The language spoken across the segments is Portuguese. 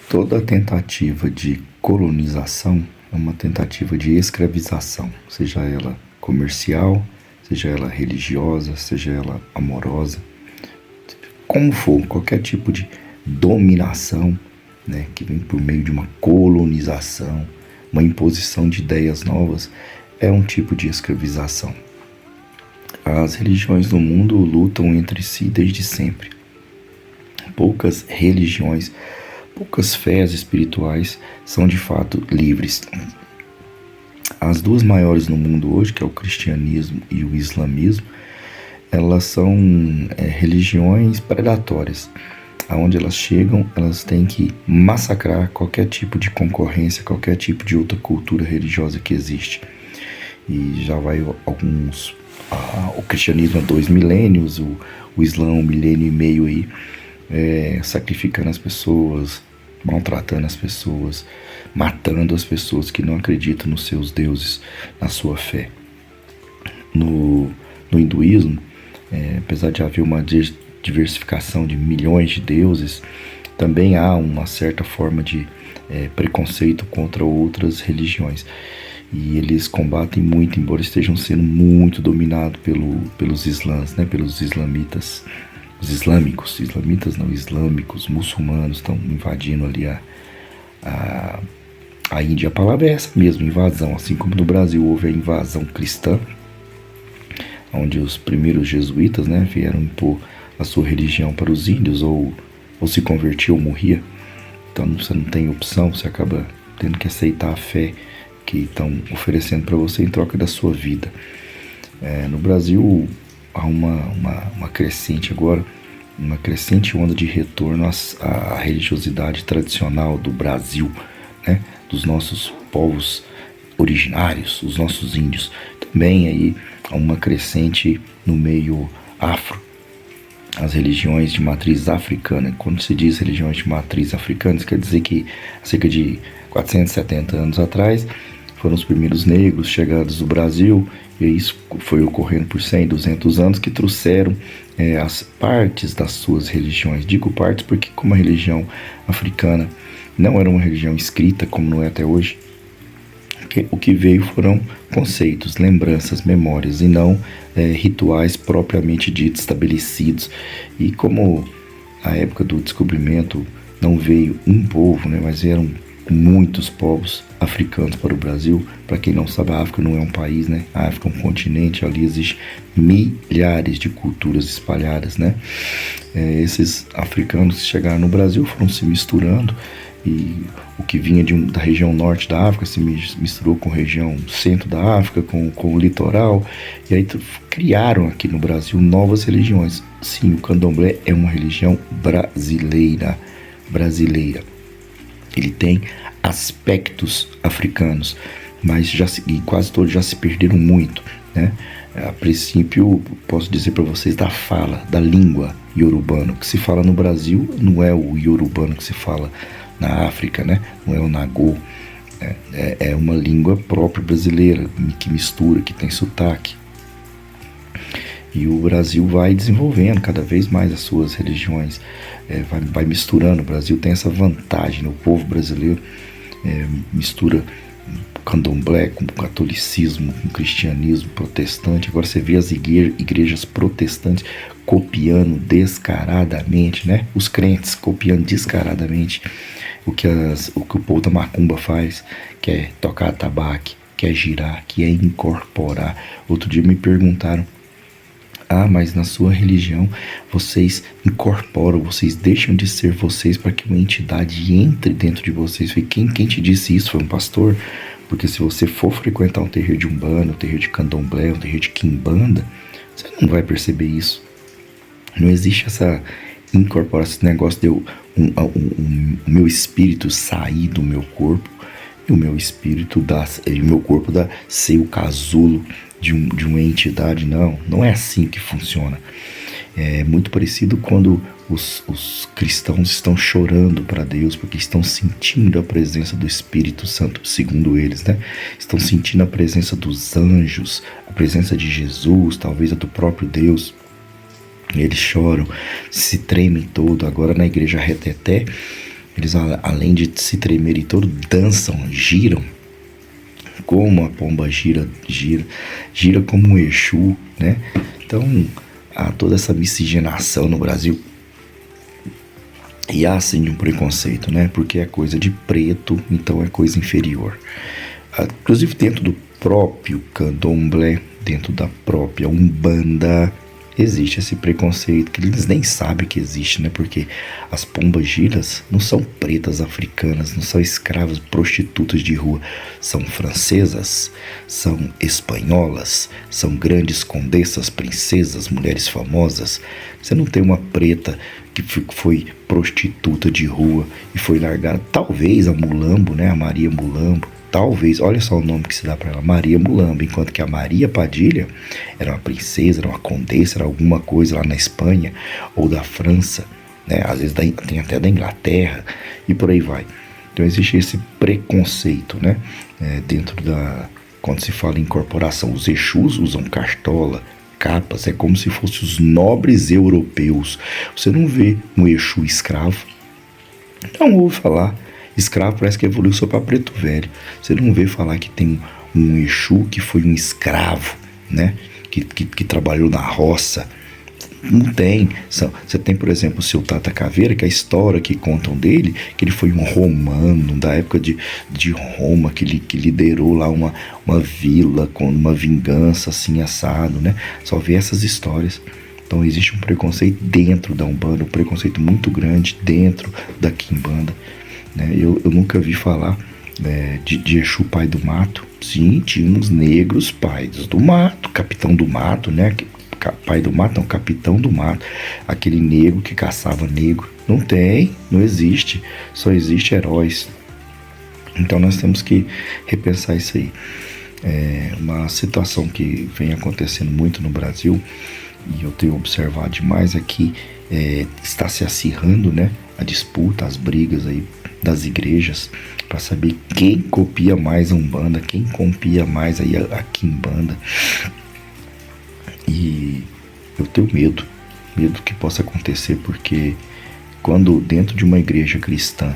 Toda tentativa de colonização é uma tentativa de escravização, seja ela comercial, seja ela religiosa, seja ela amorosa, como for, qualquer tipo de dominação, né, que vem por meio de uma colonização, uma imposição de ideias novas, é um tipo de escravização. As religiões do mundo lutam entre si desde sempre. Poucas religiões, poucas fés espirituais são de fato livres. As duas maiores no mundo hoje, que é o cristianismo e o islamismo, elas são religiões predatórias. Aonde elas chegam, elas têm que massacrar qualquer tipo de concorrência, qualquer tipo de outra cultura religiosa que existe. E já vai alguns... o cristianismo há 2 milênios, o Islã 1,5 milênio aí, sacrificando as pessoas, maltratando as pessoas, matando as pessoas que não acreditam nos seus deuses, na sua fé. No hinduísmo, apesar de haver uma diversificação de milhões de deuses, também há uma certa forma de preconceito contra outras religiões. E eles combatem muito, embora estejam sendo muito dominados pelos islãs, né, pelos islamitas. Os islâmicos, islamitas não, islâmicos, muçulmanos estão invadindo ali a Índia. A palavra é essa mesmo, invasão. Assim como no Brasil houve a invasão cristã, onde os primeiros jesuítas, né, vieram impor a sua religião para os índios, ou se convertia ou morria. Então você não tem opção, você acaba tendo que aceitar a fé que estão oferecendo para você em troca da sua vida. No Brasil há uma crescente agora, uma crescente onda de retorno à religiosidade tradicional do Brasil, né? Dos nossos povos originários, os nossos índios. Também aí há uma crescente no meio afro, as religiões de matriz africana. Quando se diz religiões de matriz africana, isso quer dizer que há cerca de 470 anos atrás foram os primeiros negros chegados do Brasil, e isso foi ocorrendo por 100, 200 anos, que trouxeram as partes das suas religiões. Digo partes porque, como a religião africana não era uma religião escrita, como não é até hoje, o que veio foram conceitos, lembranças, memórias, e não rituais propriamente ditos, estabelecidos. E como a época do descobrimento não veio um povo, né, mas eram muitos povos africanos para o Brasil. Para quem não sabe, a África não é um país, né? A África é um continente, ali existem milhares de culturas espalhadas, né? Esses africanos que chegaram no Brasil foram se misturando, e o que vinha da região norte da África se misturou com a região centro da África, com o litoral, e aí criaram aqui no Brasil novas religiões. Sim, o candomblé é uma religião brasileira. Ele tem aspectos africanos, mas quase todos já se perderam muito, né? A princípio, posso dizer para vocês da fala, da língua iorubano. O que se fala no Brasil não é o iorubano que se fala na África, né? Não é o nagô. É uma língua própria brasileira, que mistura, que tem sotaque. E o Brasil vai desenvolvendo cada vez mais as suas religiões, vai misturando. O Brasil tem essa vantagem, né? O povo brasileiro mistura candomblé com catolicismo, com cristianismo protestante. Agora você vê as igrejas protestantes copiando descaradamente, né? Os crentes copiando descaradamente o que o povo da macumba faz, que é tocar atabaque, que é girar, que é incorporar. Outro dia me perguntaram: mas na sua religião vocês incorporam, vocês deixam de ser vocês para que uma entidade entre dentro de vocês. Quem te disse isso? Foi um pastor? Porque se você for frequentar um terreiro de Umbanda, um terreiro de Candomblé, um terreiro de Quimbanda, você não vai perceber isso. Não existe essa incorporação, esse negócio de o meu espírito sair do meu corpo e o meu espírito e o meu corpo ser o casulo de uma entidade. Não é assim que funciona. É muito parecido quando os cristãos estão chorando para Deus porque estão sentindo a presença do Espírito Santo, segundo eles, né? Estão sentindo a presença dos anjos, a presença de Jesus, talvez a do próprio Deus. Eles choram, se tremem todo. Agora na igreja Reteté, Eles, além de se tremerem todo, dançam, giram. Como a pomba gira como um Exu, né? Então, há toda essa miscigenação no Brasil. E há sim um preconceito, né? Porque é coisa de preto, então é coisa inferior. Inclusive dentro do próprio candomblé, dentro da própria umbanda, existe esse preconceito que eles nem sabem que existe, né? Porque as pombagiras não são pretas africanas, não são escravas, prostitutas de rua. São francesas, são espanholas, são grandes condessas, princesas, mulheres famosas. Você não tem uma preta que foi prostituta de rua e foi largada. Talvez a Mulambo, né? A Maria Mulambo. Talvez, olha só o nome que se dá para ela, Maria Mulambo, enquanto que a Maria Padilha era uma princesa, era uma condessa, era alguma coisa lá na Espanha ou da França, né? Às vezes tem até da Inglaterra e por aí vai. Então existe esse preconceito, né? Dentro da... Quando se fala em incorporação, os Exus usam cartola, capas, é como se fossem os nobres europeus. Você não vê um Exu escravo, não ouve falar. Escravo parece que evoluiu só para preto velho. Você não vê falar que tem um Exu que foi um escravo, né? Que trabalhou na roça. Não tem. Você tem, por exemplo, o seu Tata Caveira, que é a história que contam dele, que ele foi um romano da época de Roma, que liderou lá uma vila com uma vingança assim assado, né? Só vê essas histórias. Então existe um preconceito dentro da Umbanda, um preconceito muito grande dentro da Quimbanda. Eu nunca vi falar de Exu pai do mato. Sim, tinha uns negros pais do mato, capitão do mato, né? Pai do mato, não, capitão do mato. Aquele negro que caçava negro. Não tem, não existe. Só existe heróis. Então nós temos que repensar isso aí. Uma situação que vem acontecendo muito no Brasil, e eu tenho observado demais aqui, está se acirrando, né? A disputa, as brigas aí das igrejas para saber quem copia mais a Umbanda, quem copia mais aí a Quimbanda. E eu tenho medo que possa acontecer, porque quando dentro de uma igreja cristã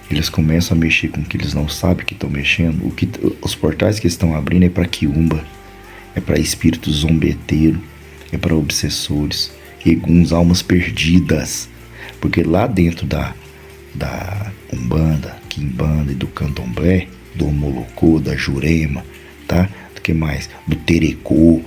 eles começam a mexer com o que eles não sabem que estão mexendo, os portais que estão abrindo é para quiumba, é para espíritos zombeteiros, é para obsessores, eguns, almas perdidas, porque lá dentro da Umbanda, Quimbanda e do Candomblé, do Omolocô, da Jurema, tá? Do que mais? Do Terecô,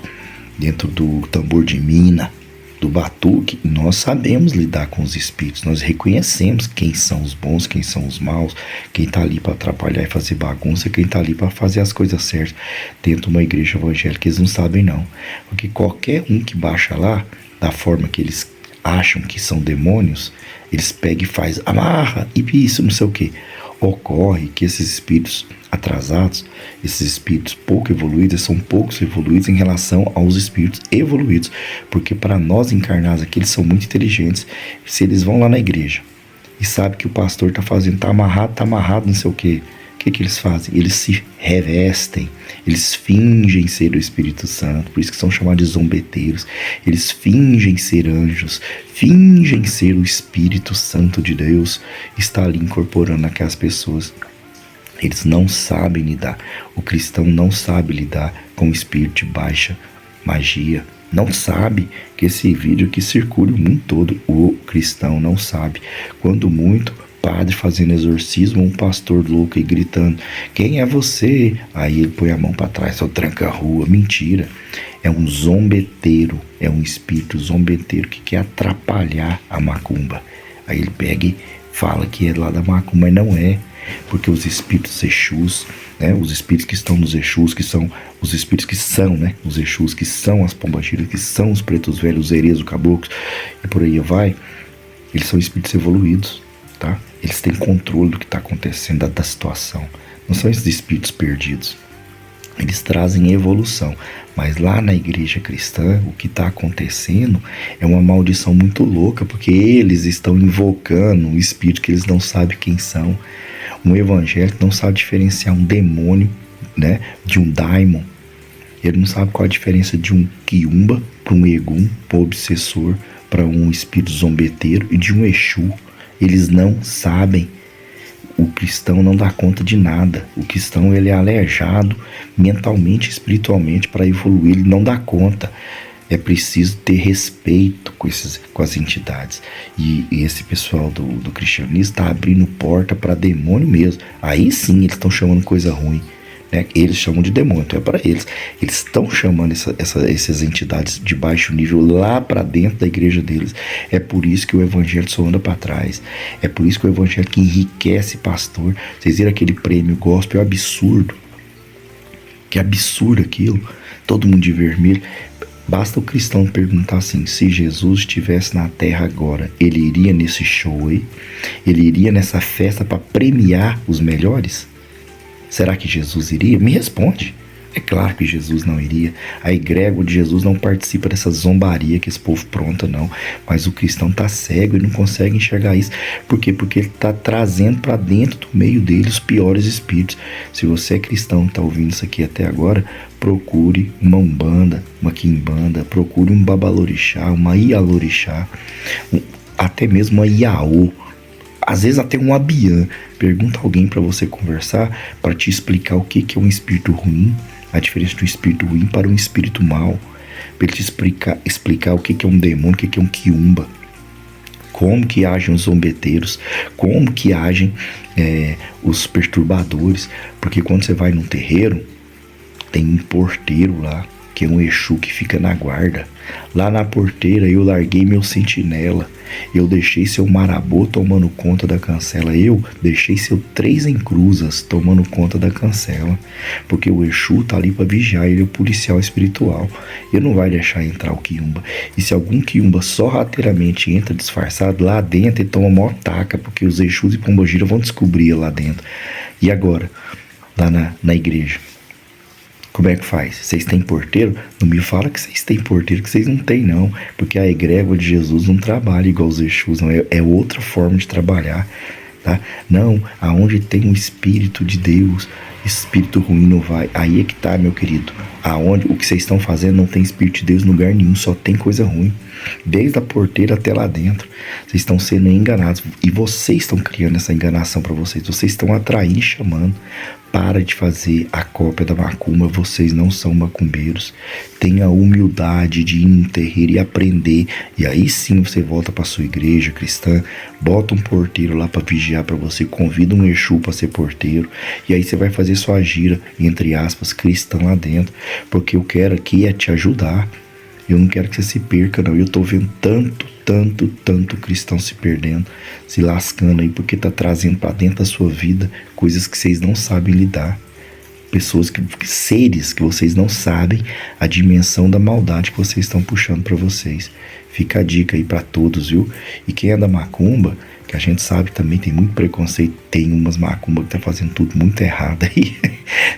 dentro do tambor de mina, do batuque, nós sabemos lidar com os espíritos, nós reconhecemos quem são os bons, quem são os maus, quem tá ali para atrapalhar e fazer bagunça, quem tá ali para fazer as coisas certas. Dentro de uma igreja evangélica eles não sabem não, porque qualquer um que baixa lá, da forma que eles acham que são demônios, eles pegam e faz amarra e isso, não sei o que. Ocorre que esses espíritos atrasados, esses espíritos pouco evoluídos, são poucos evoluídos em relação aos espíritos evoluídos, porque para nós encarnados aqui, eles são muito inteligentes. Se eles vão lá na igreja e sabem que o pastor está fazendo, tá amarrado, não sei o que eles fazem? Eles se revestem, eles fingem ser o Espírito Santo, por isso que são chamados de zombeteiros. Eles fingem ser anjos, fingem ser o Espírito Santo de Deus, está ali incorporando aquelas pessoas. Eles não sabem lidar, o cristão não sabe lidar com o espírito de baixa magia, não sabe que esse vídeo que circula o mundo todo, o cristão não sabe, quando muito padre fazendo exorcismo, um pastor louco e gritando, quem é você? Aí ele põe a mão para trás, só tranca a rua. Mentira, é um zombeteiro, é um espírito zombeteiro que quer atrapalhar a macumba. Aí ele pega e fala que é lá da macumba, mas não é, porque os espíritos Exus, né, os espíritos que estão nos Exus, que são os espíritos que são, né, os Exus, que são as pombagiras, que são os pretos velhos, os herês, os caboclos, e por aí vai, eles são espíritos evoluídos. Tá? Eles têm controle do que está acontecendo, da situação. Não são esses espíritos perdidos. Eles trazem evolução. Mas lá na igreja cristã, o que está acontecendo é uma maldição muito louca, porque eles estão invocando um espírito que eles não sabem quem são. Um evangélico não sabe diferenciar um demônio, né, de um daimon. Ele não sabe qual a diferença de um quiumba para um egum, para um obsessor, para um espírito zombeteiro e de um Exu. Eles não sabem. O cristão não dá conta de nada. O cristão, ele é aleijado mentalmente, espiritualmente, para evoluir. Ele não dá conta. É preciso ter respeito com as entidades. E esse pessoal do cristianismo está abrindo porta para demônio mesmo. Aí sim eles estão chamando coisa ruim. Né? Eles chamam de demônio, então é para eles. Eles estão chamando essas entidades de baixo nível lá para dentro da igreja deles. É por isso que o evangelho só anda para trás. É por isso que o evangelho que enriquece pastor. Vocês viram aquele prêmio gospel absurdo? Que absurdo aquilo. Todo mundo de vermelho. Basta o cristão perguntar assim: se Jesus estivesse na terra agora, ele iria nesse show aí? Ele iria nessa festa para premiar os melhores? Será que Jesus iria? Me responde. É claro que Jesus não iria. A egrégora de Jesus não participa dessa zombaria que esse povo pronta, não. Mas o cristão tá cego e não consegue enxergar isso. Por quê? Porque ele tá trazendo para dentro do meio dele os piores espíritos. Se você é cristão e tá ouvindo isso aqui até agora, procure uma umbanda, uma quimbanda, procure um babalorixá, uma ialorixá, até mesmo uma iaô. Às vezes até um abiã. Pergunta alguém para você conversar, para te explicar o que é um espírito ruim, a diferença de um espírito ruim para um espírito mau, para ele te explicar o que é um demônio, o que é um quiumba, como que agem os zombeteiros, como que agem os perturbadores. Porque quando você vai num terreiro, tem um porteiro lá, que é um Exu que fica na guarda. Lá na porteira eu larguei meu sentinela. Eu deixei seu marabô tomando conta da cancela. Eu deixei seu três encruzas tomando conta da cancela. Porque o Exu tá ali para vigiar, ele é o policial espiritual. Ele não vai deixar entrar o quiumba. E se algum quiumba sorrateiramente entra disfarçado lá dentro, ele toma maior taca, porque os Exus e Pombogira vão descobrir lá dentro. E agora, lá na igreja, como é que faz? Vocês têm porteiro? Não me fala que vocês têm porteiro, que vocês não têm, não. Porque a egrégora de Jesus não trabalha igual os Exus, não. É outra forma de trabalhar, tá? Não, aonde tem um Espírito de Deus, espírito ruim não vai. Aí é que tá, meu querido. Aonde o que vocês estão fazendo não tem Espírito de Deus em lugar nenhum, só tem coisa ruim. Desde a porteira até lá dentro. Vocês estão sendo enganados. E vocês estão criando essa enganação para vocês. Vocês estão atraindo e chamando. Para de fazer a cópia da macumba. Vocês não são macumbeiros. Tenha a humildade de ir no terreiro e aprender. E aí sim você volta para sua igreja cristã. Bota um porteiro lá para vigiar para você. Convida um Exu para ser porteiro. E aí você vai fazer sua gira, entre aspas, cristã lá dentro. Porque eu quero aqui é te ajudar. Eu não quero que você se perca, não. Eu tô vendo tanto cristão se perdendo, se lascando aí, porque tá trazendo para dentro da sua vida coisas que vocês não sabem lidar. Pessoas, seres que vocês não sabem a dimensão da maldade que vocês estão puxando para vocês. Fica a dica aí para todos, viu? E quem é da macumba, que a gente sabe também tem muito preconceito, tem umas macumbas que tá fazendo tudo muito errado aí.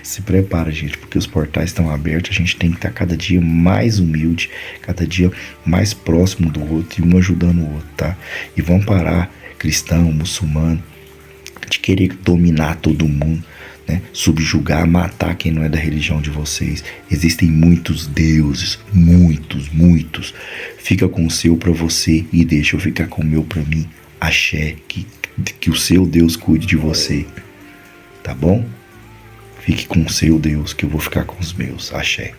Se prepara, gente, porque os portais estão abertos, a gente tem que estar cada dia mais humilde, cada dia mais próximo do outro e um ajudando o outro, tá? E vamos parar, cristão, muçulmano, de querer dominar todo mundo, né? Subjugar, matar quem não é da religião de vocês. Existem muitos deuses, muitos. Fica com o seu pra você e deixa eu ficar com o meu pra mim. Axé, que o seu Deus cuide de você, tá bom? Fique com o seu Deus, que eu vou ficar com os meus. Axé.